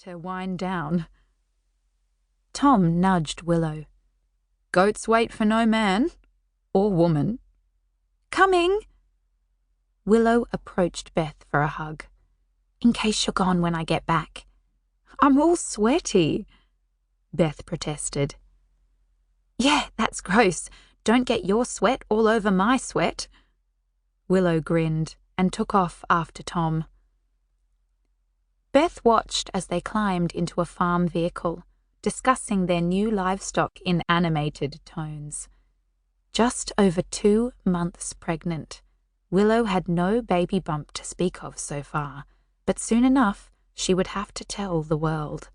to wind down. Tom nudged Willow. Goats wait for no man. Or woman. Coming! Willow approached Beth for a hug. In case you're gone when I get back. I'm all sweaty, Beth protested. Yeah, that's gross. Don't get your sweat all over my sweat. Willow grinned and took off after Tom. Beth watched as they climbed into a farm vehicle, discussing their new livestock in animated tones. Just over 2 months pregnant, Willow had no baby bump to speak of so far, but soon enough she would have to tell the world.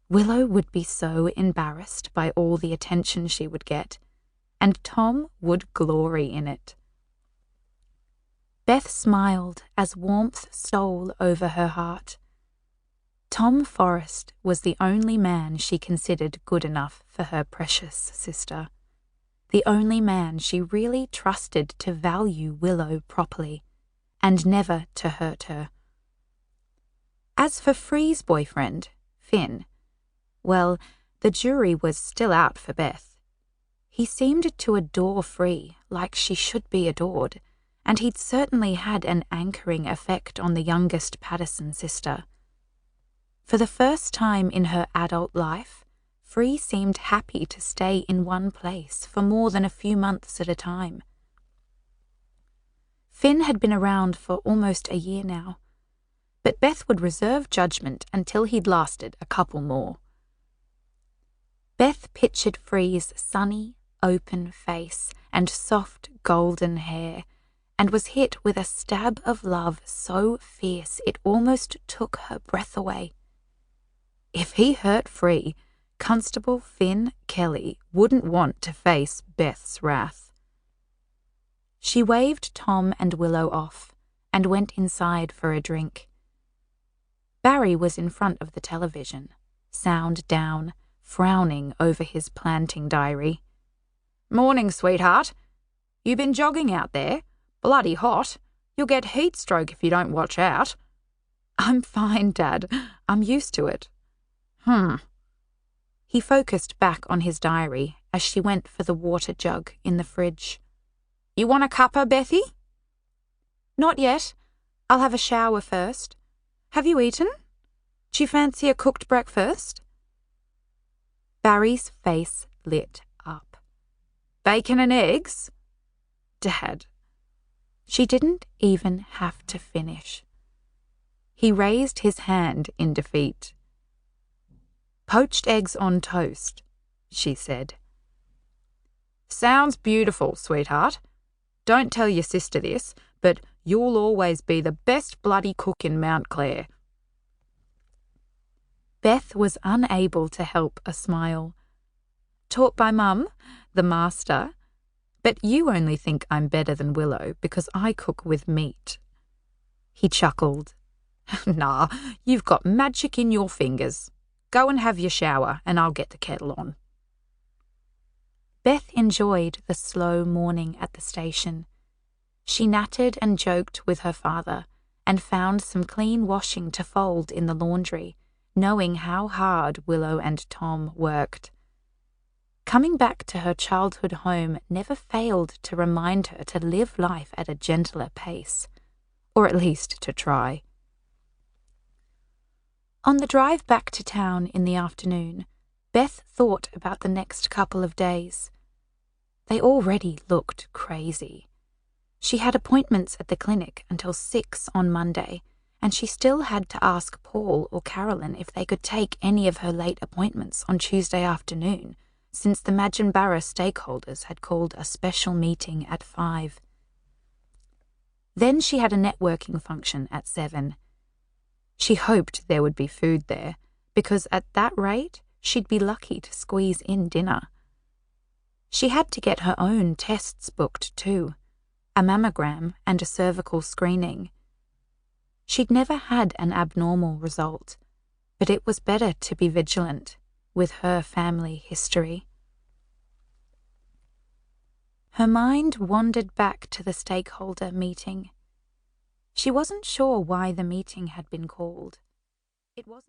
Willow would be so embarrassed by all the attention she would get, and Tom would glory in it. Beth smiled as warmth stole over her heart. Tom Forrest was the only man she considered good enough for her precious sister. The only man she really trusted to value Willow properly, and never to hurt her. As for Free's boyfriend, Finn, well, the jury was still out for Beth. He seemed to adore Free like she should be adored, and he'd certainly had an anchoring effect on the youngest Paterson sister. For the first time in her adult life, Free seemed happy to stay in one place for more than a few months at a time. Finn had been around for almost a year now, but Beth would reserve judgment until he'd lasted a couple more. Beth pictured Free's sunny, open face and soft golden hair, and was hit with a stab of love so fierce it almost took her breath away. If he hurt Free, Constable Finn Kelly wouldn't want to face Beth's wrath. She waved Tom and Willow off and went inside for a drink. Barry was in front of the television, sound down, frowning over his planting diary. Morning, sweetheart. You been jogging out there? Bloody hot. You'll get heat stroke if you don't watch out. I'm fine, Dad. I'm used to it. He focused back on his diary as she went for the water jug in the fridge. You want a cuppa, Bethy? Not yet. I'll have a shower first. Have you eaten? Do you fancy a cooked breakfast? Barry's face lit up. Bacon and eggs? Dad. She didn't even have to finish. He raised his hand in defeat. Poached eggs on toast, she said. Sounds beautiful, sweetheart. Don't tell your sister this, but you'll always be the best bloody cook in Mount Clare. Beth was unable to help a smile. Taught by Mum, the master, but you only think I'm better than Willow because I cook with meat. He chuckled. Nah, you've got magic in your fingers. Go and have your shower, and I'll get the kettle on. Beth enjoyed the slow morning at the station. She nattered and joked with her father, and found some clean washing to fold in the laundry, knowing how hard Willow and Tom worked. Coming back to her childhood home never failed to remind her to live life at a gentler pace, or at least to try. On the drive back to town in the afternoon, Beth thought about the next couple of days. They already looked crazy. She had appointments at the clinic until 6 on Monday, and she still had to ask Paul or Carolyn if they could take any of her late appointments on Tuesday afternoon, since the Majinbarra stakeholders had called a special meeting at 5. Then she had a networking function at 7. She hoped there would be food there, because at that rate, she'd be lucky to squeeze in dinner. She had to get her own tests booked too, a mammogram and a cervical screening. She'd never had an abnormal result, but it was better to be vigilant with her family history. Her mind wandered back to the stakeholder meeting. She wasn't sure why the meeting had been called. It wasn't